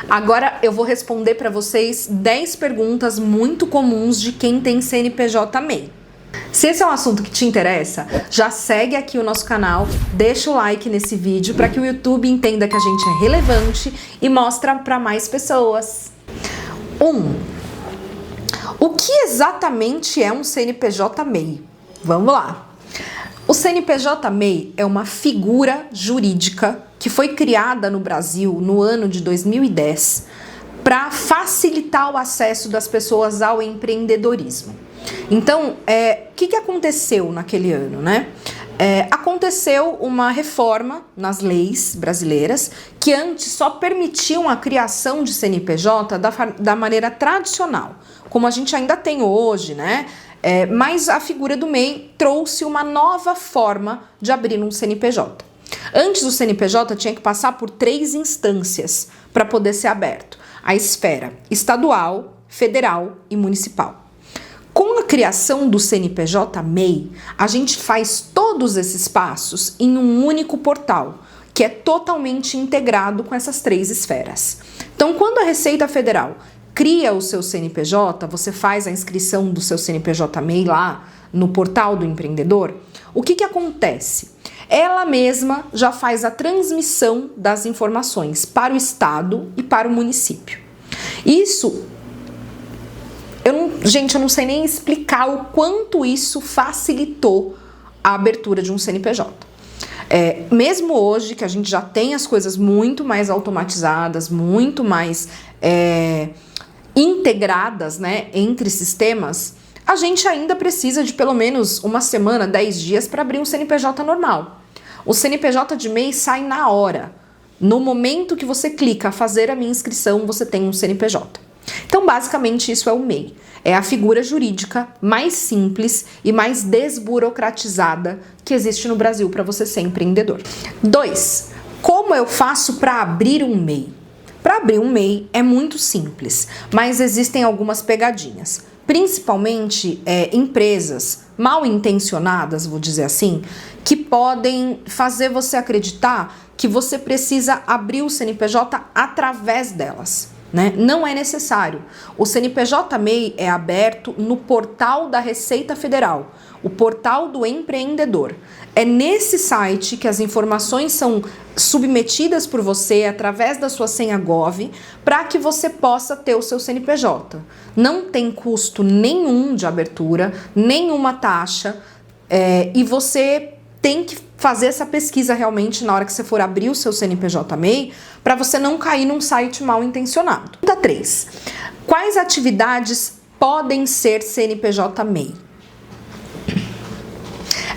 Agora eu vou responder para vocês 10 perguntas muito comuns de quem tem CNPJ MEI. Se esse é um assunto que te interessa, já segue aqui o nosso canal, deixa o like nesse vídeo para que o YouTube entenda que a gente é relevante e mostra para mais pessoas. 1. O que exatamente é um CNPJ MEI? Vamos lá. O CNPJ MEI é uma figura jurídica que foi criada no Brasil no ano de 2010 para facilitar o acesso das pessoas ao empreendedorismo. Então, o que aconteceu naquele ano, né? Aconteceu uma reforma nas leis brasileiras que antes só permitiam a criação de CNPJ da maneira tradicional, como a gente ainda tem hoje, né? Mas a figura do MEI trouxe uma nova forma de abrir um CNPJ. Antes o CNPJ tinha que passar por 3 instâncias para poder ser aberto: a esfera estadual, federal e municipal. Com a criação do CNPJ MEI, a gente faz todos esses passos em um único portal, que é totalmente integrado com essas 3 esferas. Então, quando a Receita Federal cria o seu CNPJ, você faz a inscrição do seu CNPJ MEI lá no portal do empreendedor, o que acontece? Ela mesma já faz a transmissão das informações para o estado e para o município. Isso, eu não sei nem explicar o quanto isso facilitou a abertura de um CNPJ. Mesmo hoje, que a gente já tem as coisas muito mais automatizadas, muito mais integradas, né, entre sistemas, a gente ainda precisa de pelo menos uma semana, 10 dias para abrir um CNPJ normal. O CNPJ de MEI sai na hora. No momento que você clica fazer a minha inscrição, você tem um CNPJ. Então, basicamente, isso é o MEI. É a figura jurídica mais simples e mais desburocratizada que existe no Brasil para você ser empreendedor. 2. Como eu faço para abrir um MEI? Para abrir um MEI é muito simples, mas existem algumas pegadinhas. Principalmente empresas mal intencionadas, vou dizer assim, que podem fazer você acreditar que você precisa abrir o CNPJ através delas, né? Não é necessário. O CNPJ MEI é aberto no portal da Receita Federal, o portal do empreendedor. É nesse site que as informações são submetidas por você através da sua senha Gov para que você possa ter o seu CNPJ. Não tem custo nenhum de abertura, nenhuma taxa, e você tem que fazer essa pesquisa realmente na hora que você for abrir o seu CNPJ MEI para você não cair num site mal intencionado. Pergunta 3. Quais atividades podem ser CNPJ MEI?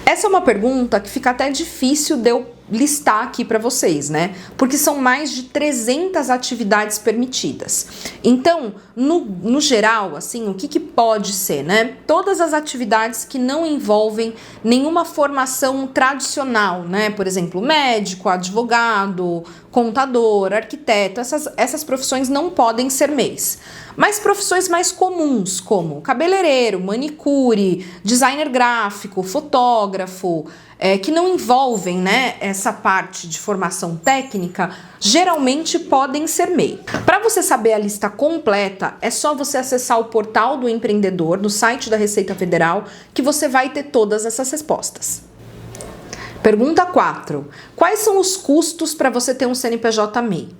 Essa é uma pergunta que fica até difícil de eu listar aqui para vocês, né? Porque são mais de 300 atividades permitidas. Então, no geral, assim, o que pode ser, né? Todas as atividades que não envolvem nenhuma formação tradicional, né? Por exemplo, médico, advogado, contador, arquiteto, essas profissões não podem ser MEIs. Mas profissões mais comuns, como cabeleireiro, manicure, designer gráfico, fotógrafo, que não envolvem, né, essa parte de formação técnica, geralmente podem ser MEI. Para você saber a lista completa, é só você acessar o portal do empreendedor, no site da Receita Federal, que você vai ter todas essas respostas. Pergunta 4. Quais são os custos para você ter um CNPJ MEI?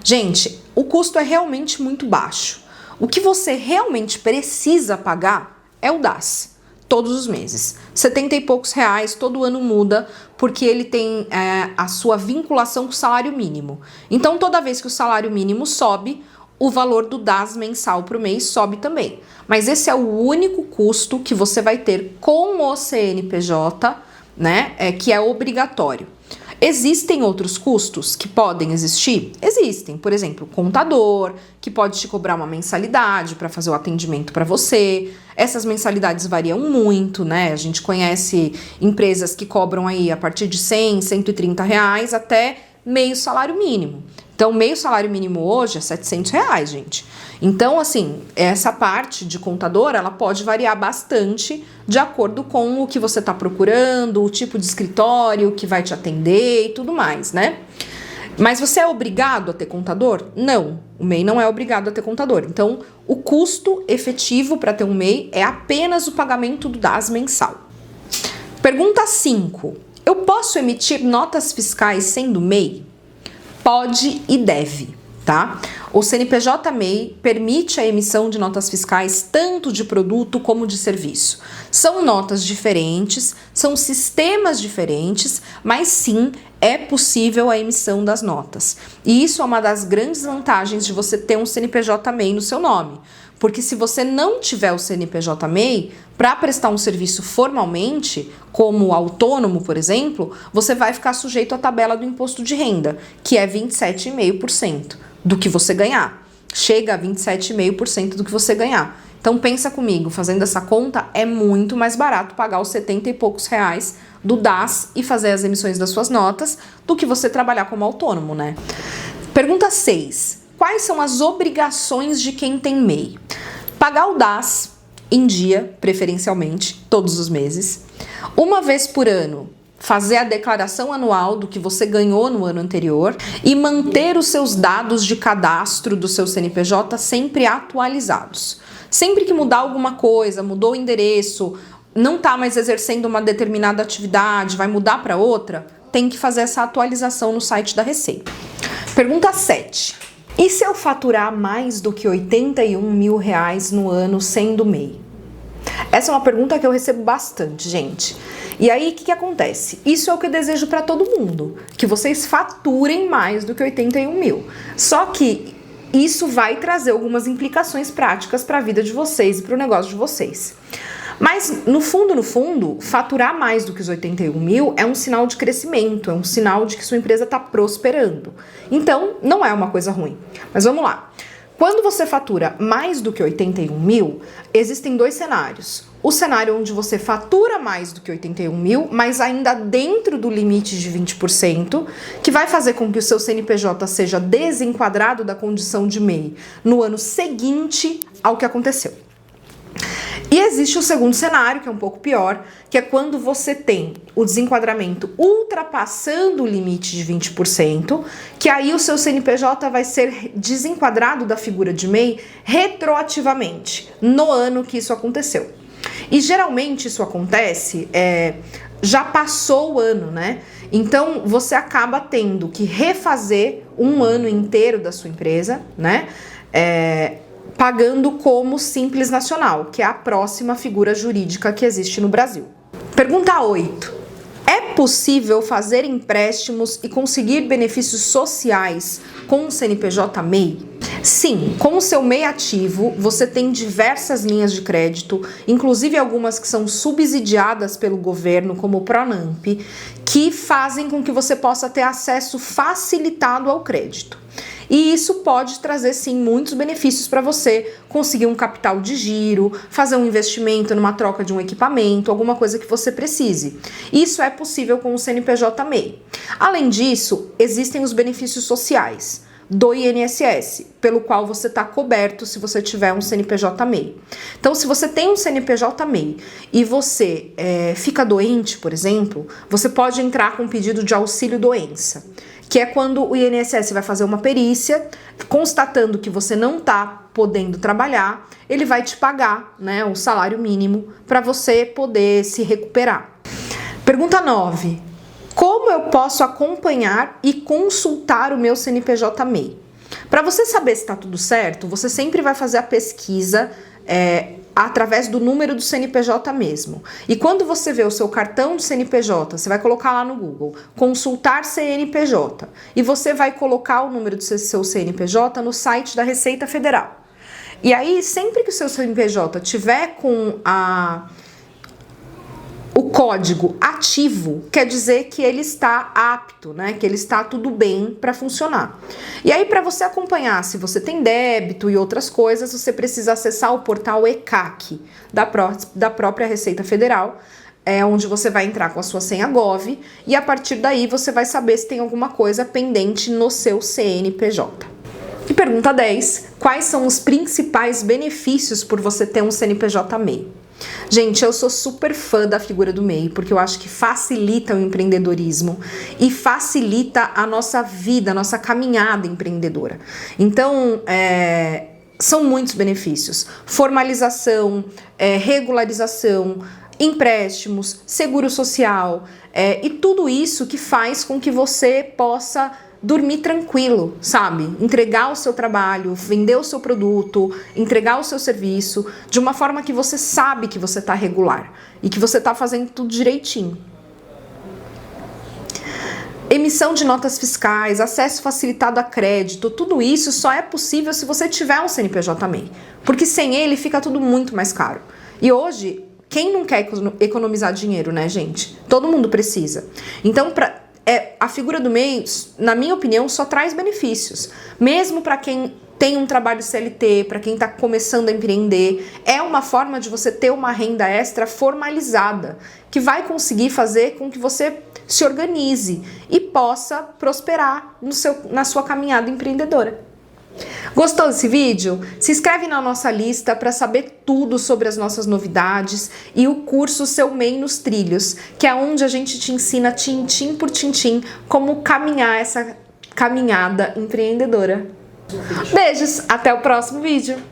Gente, o custo é realmente muito baixo. O que você realmente precisa pagar é o DAS. Todos os meses, 70 e poucos reais, todo ano muda, porque ele tem a sua vinculação com o salário mínimo. Então, toda vez que o salário mínimo sobe, o valor do DAS mensal para o mês sobe também. Mas esse é o único custo que você vai ter com o CNPJ, né, que é obrigatório. Existem outros custos que podem existir? Existem, por exemplo, contador, que pode te cobrar uma mensalidade para fazer o atendimento para você. Essas mensalidades variam muito, né? A gente conhece empresas que cobram aí a partir de 100, 130 reais até meio salário mínimo. Então, meio salário mínimo hoje é 700 reais, gente. Então, assim, essa parte de contador, ela pode variar bastante de acordo com o que você está procurando, o tipo de escritório que vai te atender e tudo mais, né? Mas você é obrigado a ter contador? Não, o MEI não é obrigado a ter contador. Então, o custo efetivo para ter um MEI é apenas o pagamento do DAS mensal. Pergunta 5. Eu posso emitir notas fiscais sendo MEI? Pode e deve, tá? O CNPJ-MEI permite a emissão de notas fiscais tanto de produto como de serviço. São notas diferentes, são sistemas diferentes, mas sim, é possível a emissão das notas. E isso é uma das grandes vantagens de você ter um CNPJ-MEI no seu nome. Porque se você não tiver o CNPJ-MEI, para prestar um serviço formalmente, como autônomo, por exemplo, você vai ficar sujeito à tabela do imposto de renda, que é 27,5% do que você ganhar. Chega a 27,5% do que você ganhar. Então pensa comigo, fazendo essa conta, é muito mais barato pagar os 70 e poucos reais do DAS e fazer as emissões das suas notas do que você trabalhar como autônomo, né? Pergunta 6. Quais são as obrigações de quem tem MEI? Pagar o DAS em dia, preferencialmente, todos os meses. Uma vez por ano, fazer a declaração anual do que você ganhou no ano anterior e manter os seus dados de cadastro do seu CNPJ sempre atualizados. Sempre que mudar alguma coisa, mudou o endereço, não está mais exercendo uma determinada atividade, vai mudar para outra, tem que fazer essa atualização no site da Receita. Pergunta 7. E se eu faturar mais do que R$81 mil no ano sendo MEI? Essa é uma pergunta que eu recebo bastante, gente. E aí, o que acontece? Isso é o que eu desejo para todo mundo, que vocês faturem mais do que 81 mil. Só que isso vai trazer algumas implicações práticas para a vida de vocês e para o negócio de vocês. Mas, no fundo, faturar mais do que os 81 mil é um sinal de crescimento, é um sinal de que sua empresa está prosperando. Então, não é uma coisa ruim. Mas vamos lá. Quando você fatura mais do que 81 mil, existem dois cenários. O cenário onde você fatura mais do que 81 mil, mas ainda dentro do limite de 20%, que vai fazer com que o seu CNPJ seja desenquadrado da condição de MEI no ano seguinte ao que aconteceu. E existe o segundo cenário, que é um pouco pior, que é quando você tem o desenquadramento ultrapassando o limite de 20%, que aí o seu CNPJ vai ser desenquadrado da figura de MEI retroativamente, no ano que isso aconteceu. E geralmente isso acontece, já passou o ano, né? Então você acaba tendo que refazer um ano inteiro da sua empresa, né? Pagando como Simples Nacional, que é a próxima figura jurídica que existe no Brasil. Pergunta 8. É possível fazer empréstimos e conseguir benefícios sociais com o CNPJ-MEI? Sim, com o seu MEI ativo, você tem diversas linhas de crédito, inclusive algumas que são subsidiadas pelo governo, como o Pronamp, que fazem com que você possa ter acesso facilitado ao crédito. E isso pode trazer, sim, muitos benefícios para você conseguir um capital de giro, fazer um investimento numa troca de um equipamento, alguma coisa que você precise. Isso é possível com o CNPJ-MEI. Além disso, existem os benefícios sociais do INSS, pelo qual você está coberto se você tiver um CNPJ-MEI. Então, se você tem um CNPJ-MEI e você fica doente, por exemplo, você pode entrar com um pedido de auxílio-doença, que é quando o INSS vai fazer uma perícia, constatando que você não está podendo trabalhar, ele vai te pagar, né, o salário mínimo para você poder se recuperar. Pergunta 9. Como eu posso acompanhar e consultar o meu CNPJ-MEI? Para você saber se está tudo certo, você sempre vai fazer a pesquisa através do número do CNPJ mesmo. E quando você vê o seu cartão de CNPJ, você vai colocar lá no Google, consultar CNPJ, e você vai colocar o número do seu CNPJ no site da Receita Federal. E aí, sempre que o seu CNPJ tiver com o código ativo, quer dizer que ele está apto, né? Que ele está tudo bem para funcionar. E aí, para você acompanhar se você tem débito e outras coisas, você precisa acessar o portal ECAC da própria Receita Federal, onde você vai entrar com a sua senha Gov, e a partir daí você vai saber se tem alguma coisa pendente no seu CNPJ. E pergunta 10. Quais são os principais benefícios por você ter um CNPJ-MEI? Gente, eu sou super fã da figura do MEI, porque eu acho que facilita o empreendedorismo e facilita a nossa vida, a nossa caminhada empreendedora. Então, são muitos benefícios. Formalização, regularização, empréstimos, seguro social, e tudo isso que faz com que você possa dormir tranquilo, sabe? Entregar o seu trabalho, vender o seu produto, entregar o seu serviço de uma forma que você sabe que você está regular e que você está fazendo tudo direitinho. Emissão de notas fiscais, acesso facilitado a crédito, tudo isso só é possível se você tiver um CNPJ MEI, porque sem ele fica tudo muito mais caro. E hoje, quem não quer economizar dinheiro, né, gente? Todo mundo precisa. Então, a figura do MEI, na minha opinião, só traz benefícios. Mesmo para quem tem um trabalho CLT, para quem está começando a empreender, é uma forma de você ter uma renda extra formalizada, que vai conseguir fazer com que você se organize e possa prosperar na sua caminhada empreendedora. Gostou desse vídeo? Se inscreve na nossa lista para saber tudo sobre as nossas novidades e o curso Seu MEI nos Trilhos, que é onde a gente te ensina tintim por tintim como caminhar essa caminhada empreendedora. Beijos, até o próximo vídeo!